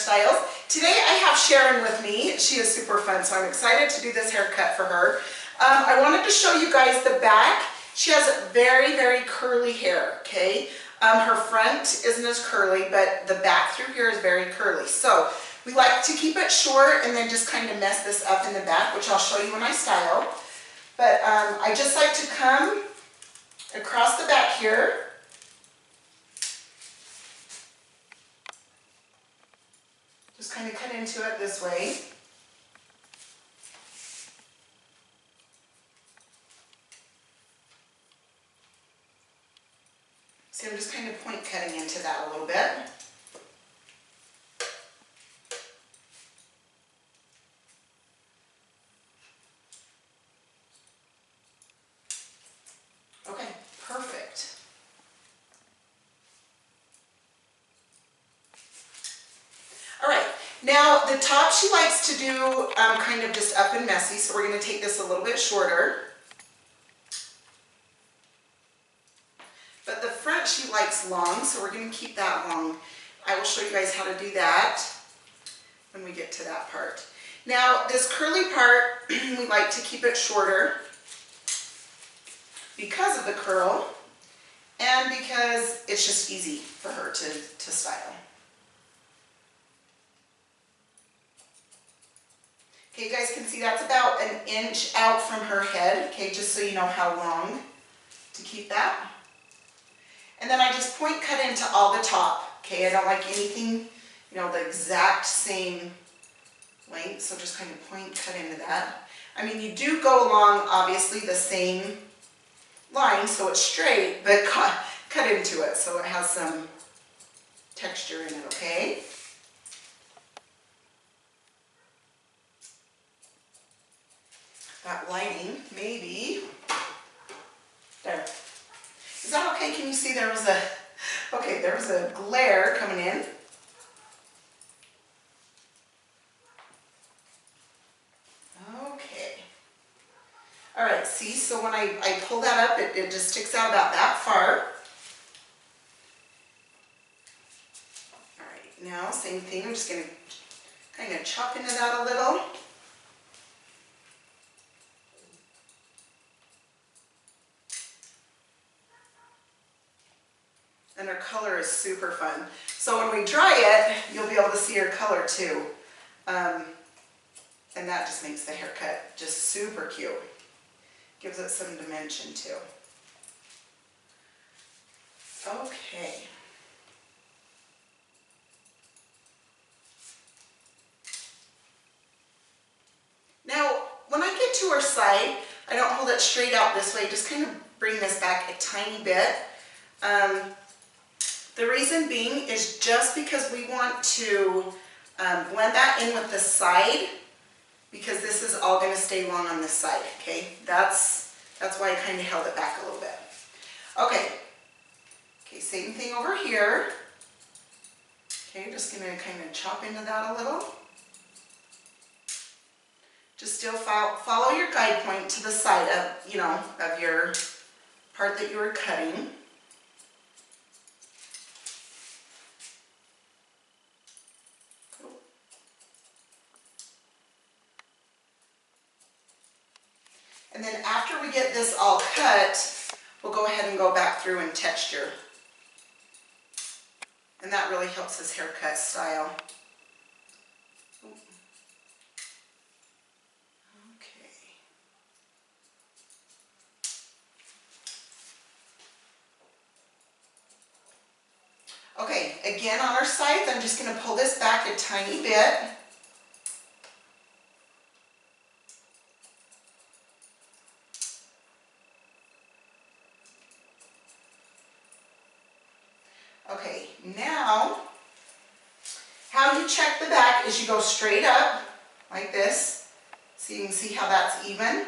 Hairstyles. Today I have Sharon with me. She is super fun, so I'm excited to do this haircut for her. I wanted to show you guys the back. She has very, very curly hair, okay? Her front isn't as curly, but the back through here is very curly. So we like to keep it short and then just kind of mess this up in the back, which I'll show you when I style. But I just like to come across the back here. Just kind of cut into it this way. See, I'm just kind of point cutting into that a little bit. Okay, perfect. All right, now the top she likes to do kind of just up and messy, so we're going to take this a little bit shorter. But the front she likes long, so we're going to keep that long. I will show you guys how to do that when we get to that part. Now this curly part, we like to keep it shorter because of the curl and because it's just easy for her to style. Okay, you guys can see that's about an inch out from her head, okay, just so you know how long to keep that. And then I just point cut into all the top, okay? I don't like anything, you know, the exact same length, so just kind of point cut into that. I mean, you do go along, obviously, the same line, so it's straight, but cut into it so it has some texture in it, okay? That lighting, maybe. There. Is that okay? Can you see there was a, okay, there was a glare coming in. Okay. All right, see, so when I pull that up, it just sticks out about that far. All right, now same thing. I'm just going to kind of chop into that a little. And her color is super fun. So when we dry it, you'll be able to see her color too. And that just makes the haircut just super cute. Gives it some dimension too. Okay. Now, when I get to her side, I don't hold it straight out this way. Just kind of bring this back a tiny bit. The reason being is just because we want to blend that in with the side, because this is all going to stay long on this side, okay? That's why I kind of held it back a little bit. Okay, same thing over here. Okay, just going to kind of chop into that a little. Just still follow your guide point to the side of, you know, of your part that you were cutting. And then after we get this all cut, we'll go ahead and go back through and texture. And that really helps this haircut style. Okay, again on our sides, I'm just going to pull this back a tiny bit. Okay, now, how you check the back is you go straight up, like this, so you can see how that's even.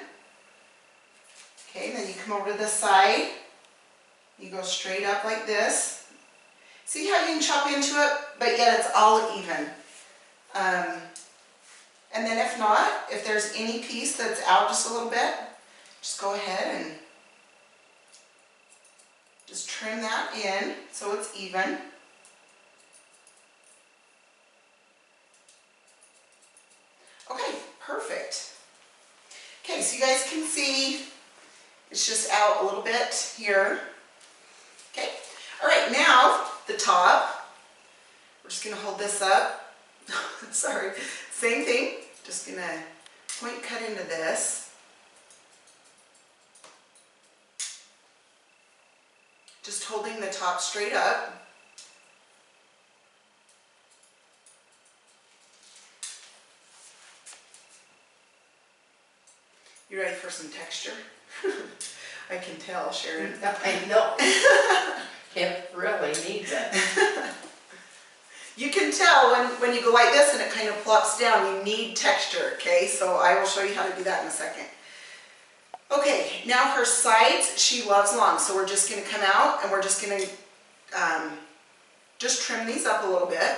Okay, then you come over to the side, you go straight up like this. See how you can chop into it, but yet it's all even. And then if not, if there's any piece that's out just a little bit, just go ahead and just trim that in so it's even. can see, it's just out a little bit here. Okay, all right, now the top. We're just gonna hold this up. Sorry, same thing. Just gonna point cut into this. Just holding the top straight up. You ready for some texture? I can tell, Sharon. I know. It really needs it. You can tell when you go like this and it kind of plops down, you need texture, okay? So I will show you how to do that in a second. Okay, now her sides, she loves long, so we're just gonna come out and we're just gonna just trim these up a little bit.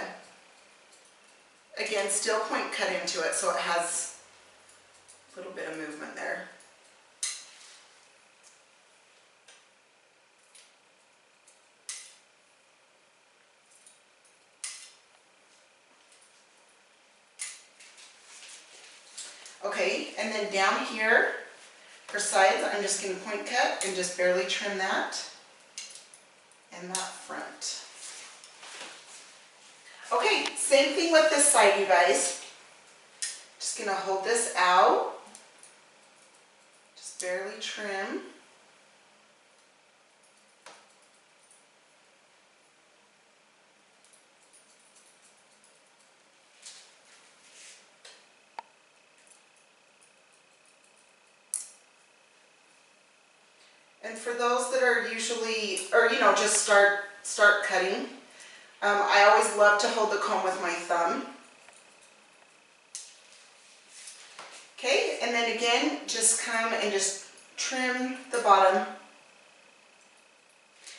Again, still point cut into it so it has a little bit of movement there. Okay, and then down here, for sides, I'm just going to point cut and just barely trim that and that front. Okay, same thing with this side, you guys. Just going to hold this out, just barely trim. And for those that are usually, or just start cutting, I always love to hold the comb with my thumb. Okay, and then again, just come and just trim the bottom.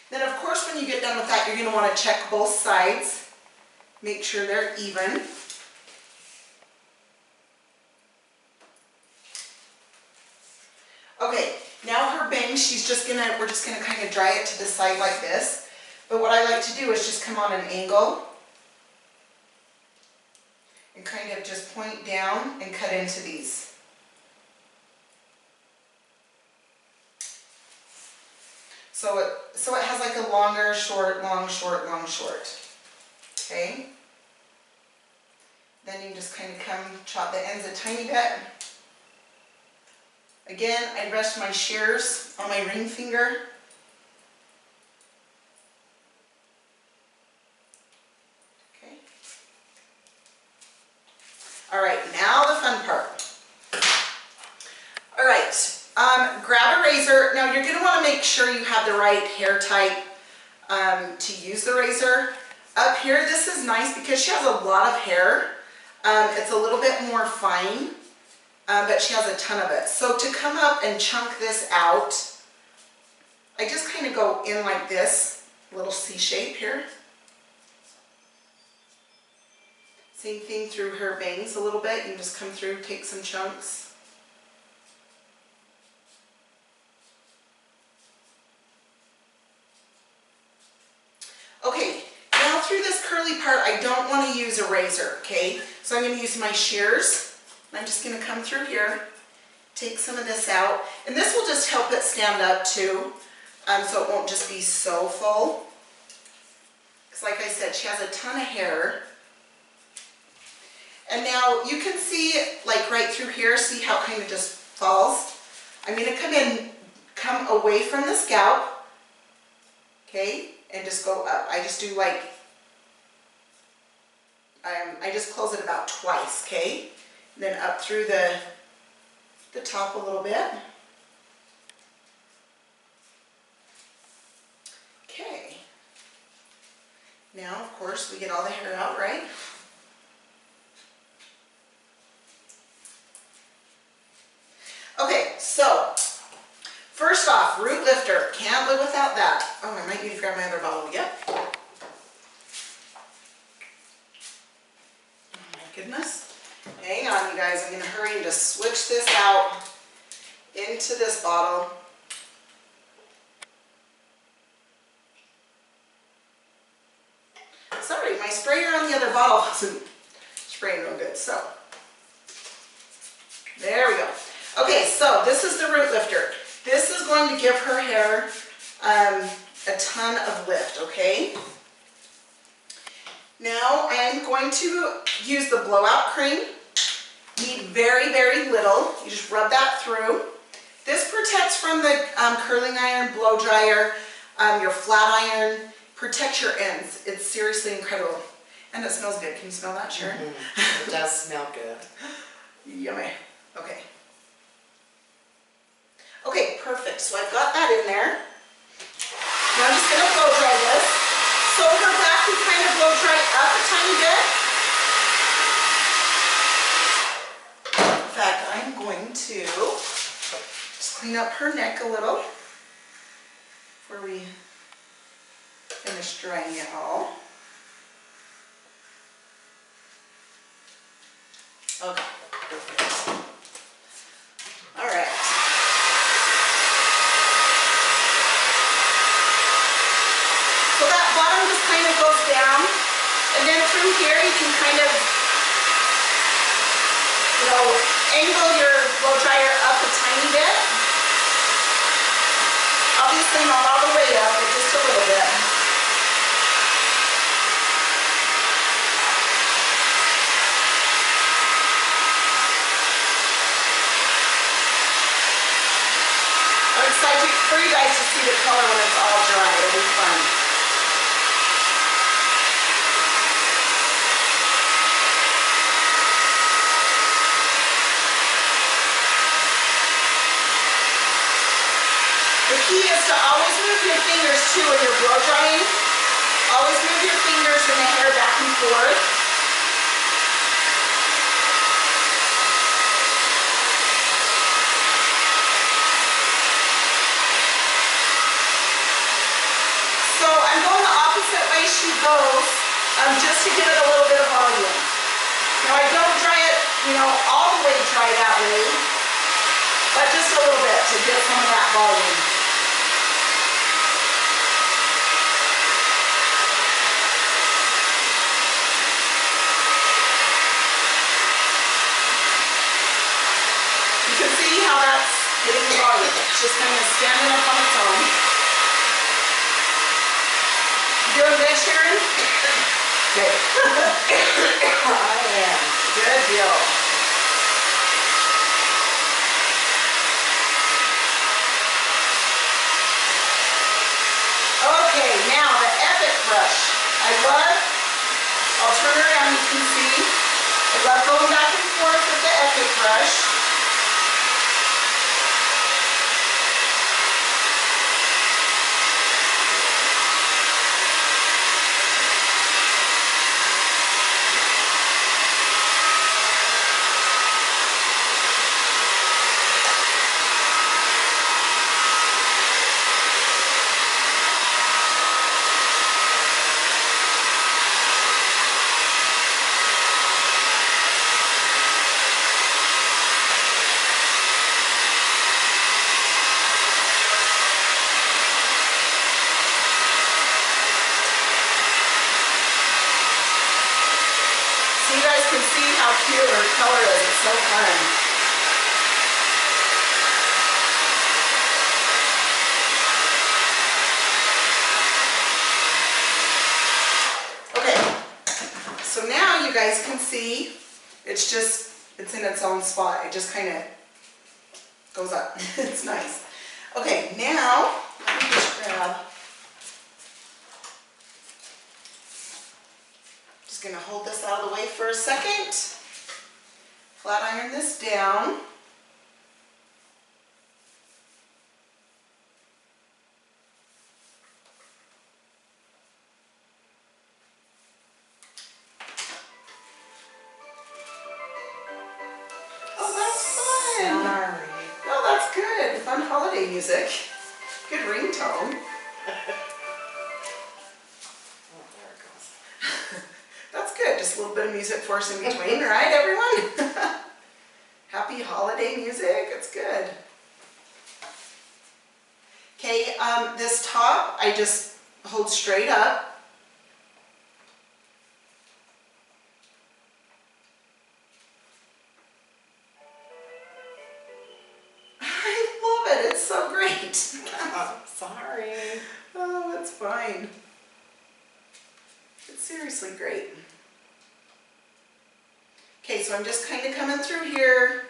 Then of course when you get done with that, you're going to want to check both sides, make sure they're even. Okay. Now her bangs, we're just gonna kind of dry it to the side like this. But what I like to do is just come on an angle and kind of just point down and cut into these. So it has like a longer, short, long, short, long, short. Okay? Then you just kind of come chop the ends a tiny bit. Again, I rest my shears on my ring finger. Okay. All right, now the fun part. All right, grab a razor. Now you're going to want to make sure you have the right hair type to use the razor. Up here, this is nice because she has a lot of hair. It's a little bit more fine. But she has a ton of it. So to come up and chunk this out, I just kind of go in like this, little C shape here. Same thing through her bangs a little bit. You can just come through, take some chunks. Okay, now through this curly part, I don't want to use a razor, okay? So I'm going to use my shears. I'm just going to come through here, take some of this out, and this will just help it stand up too, so it won't just be so full. Because like I said, she has a ton of hair. And now you can see, like right through here, see how it kind of just falls? I'm going to come away from the scalp, okay, and just go up. I just do like, I just close it about twice, okay? Then up through the top a little bit. Okay. Now, of course, we get all the hair out, right? Okay, so first off, root lifter. Can't live without that. Oh, I might need to grab my other bottle. Yep. Oh my goodness. Hang on, you guys. I'm going to hurry and just switch this out into this bottle. Sorry, my sprayer on the other bottle wasn't spraying real good. So, there we go. Okay, so this is the root lifter. This is going to give her hair a ton of lift, okay? Now I'm going to use the Blowout Cream. Need very, very little. You just rub that through. This protects from the curling iron, blow dryer, your flat iron, protects your ends. It's seriously incredible. And it smells good. Can you smell that, Sharon? Mm-hmm. It does smell good. Yummy. Okay. Okay, perfect. So I've got that in there. Now I'm just going to blow dry this. So her back can kind of blow dry up a tiny bit. In fact, I'm going to just clean up her neck a little before we finish drying it all. Okay, perfect. All right. So that bottom just kind of goes down, and then through here you can kind of, angle your blow dryer up a tiny bit. Obviously not all the way up, but just a little bit. I'm excited for you guys to see the color when it's all dry. It'll be fun. The key is to always move your fingers too when you're blow drying. Always move your fingers in the hair back and forth. So I'm going the opposite way she goes, just to give it a little bit of volume. Now I don't dry it, all the way dry that way, but just a little bit to get some of that volume. You can see how that's getting volume. It's just kind of standing up on its own. You doing good, Sharon? Good. I am. Good deal. Okay, now the Epic brush. I'll turn her around, you can see. I love going back and forth with the Epic brush. So you guys can see how cute her color is. It's so fun. Okay, so now you guys can see it's in its own spot. It just kind of goes up. It's nice. Okay, now let me just grab. Just going to hold this out of the way for a second. Flat iron this down. Oh, that's fun. Sorry. No, that's good. Fun holiday music. Good ringtone. That's good. Just a little bit of music for us in between, right, everyone? Happy holiday music. It's good. Okay, this top, I just hold straight up. fine. It's seriously great. Okay, so I'm just kind of coming through here,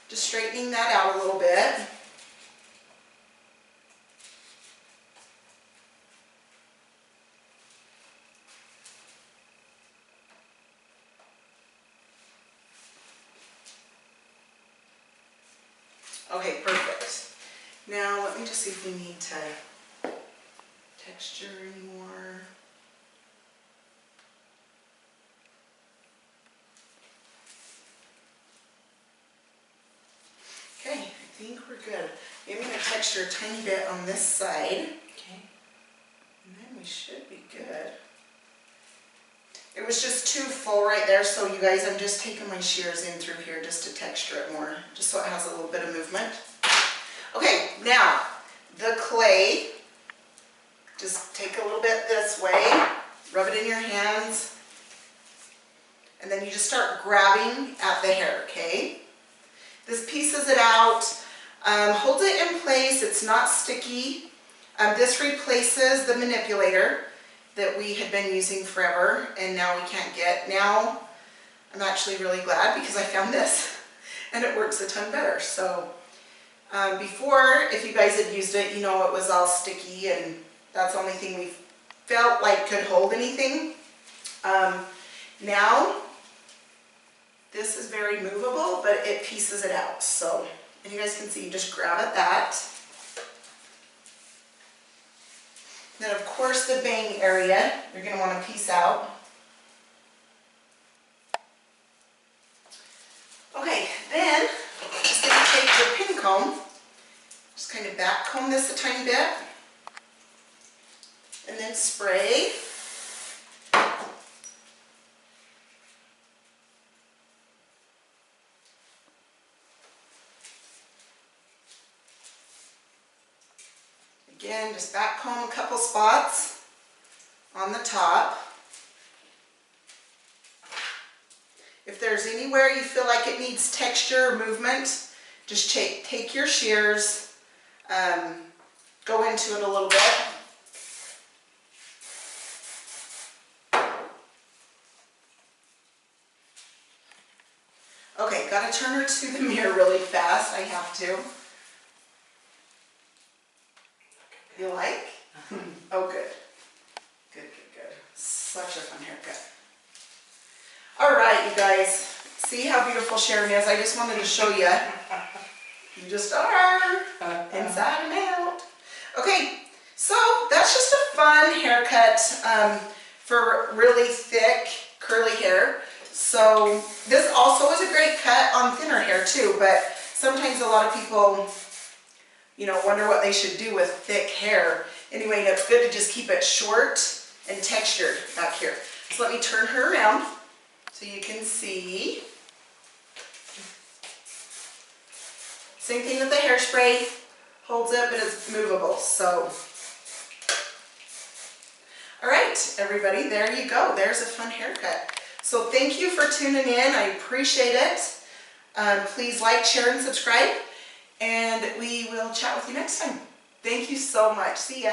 just straightening that out a little bit. Okay, perfect. Now let me just see if we need to texture anymore. Okay, I think we're good. Maybe I'm going to texture a tiny bit on this side. Okay. And then we should be good. It was just too full right there, so you guys, I'm just taking my shears in through here just to texture it more, just so it has a little bit of movement. Okay, now the clay, just take a little bit this way, rub it in your hands, and then you just start grabbing at the hair, okay? This pieces it out, holds it in place, it's not sticky. This replaces the manipulator that we had been using forever and now we can't get. Now I'm actually really glad because I found this and it works a ton better. So before, if you guys had used it, you know it was all sticky and that's the only thing we felt like could hold anything. Now this is very movable, but it pieces it out. So, and you guys can see, you just grab at that. Then of course the bang area, you're going to want to piece out. Okay, then just going to take your pin comb, just kind of back comb this a tiny bit, and then spray. Again, just back comb a couple spots on the top. If there's anywhere you feel like it needs texture or movement, just take your shears, go into it a little bit. Okay, gotta turn her to the mirror really fast, I have to. You like? Oh, good. Good, good, good. Such a fun haircut. All right, you guys. See how beautiful Sharon is? I just wanted to show you. You just are. Inside and out. Okay, so that's just a fun haircut for really thick, curly hair. So this also is a great cut on thinner hair too, but sometimes a lot of people, you know, wonder what they should do with thick hair. Anyway, it's good to just keep it short and textured back here. So let me turn her around so you can see. Same thing with the hairspray. Holds it, but it's movable. So, all right, everybody, there you go. There's a fun haircut. So thank you for tuning in. I appreciate it. Please like, share, and subscribe. And we will chat with you next time. Thank you so much. See ya.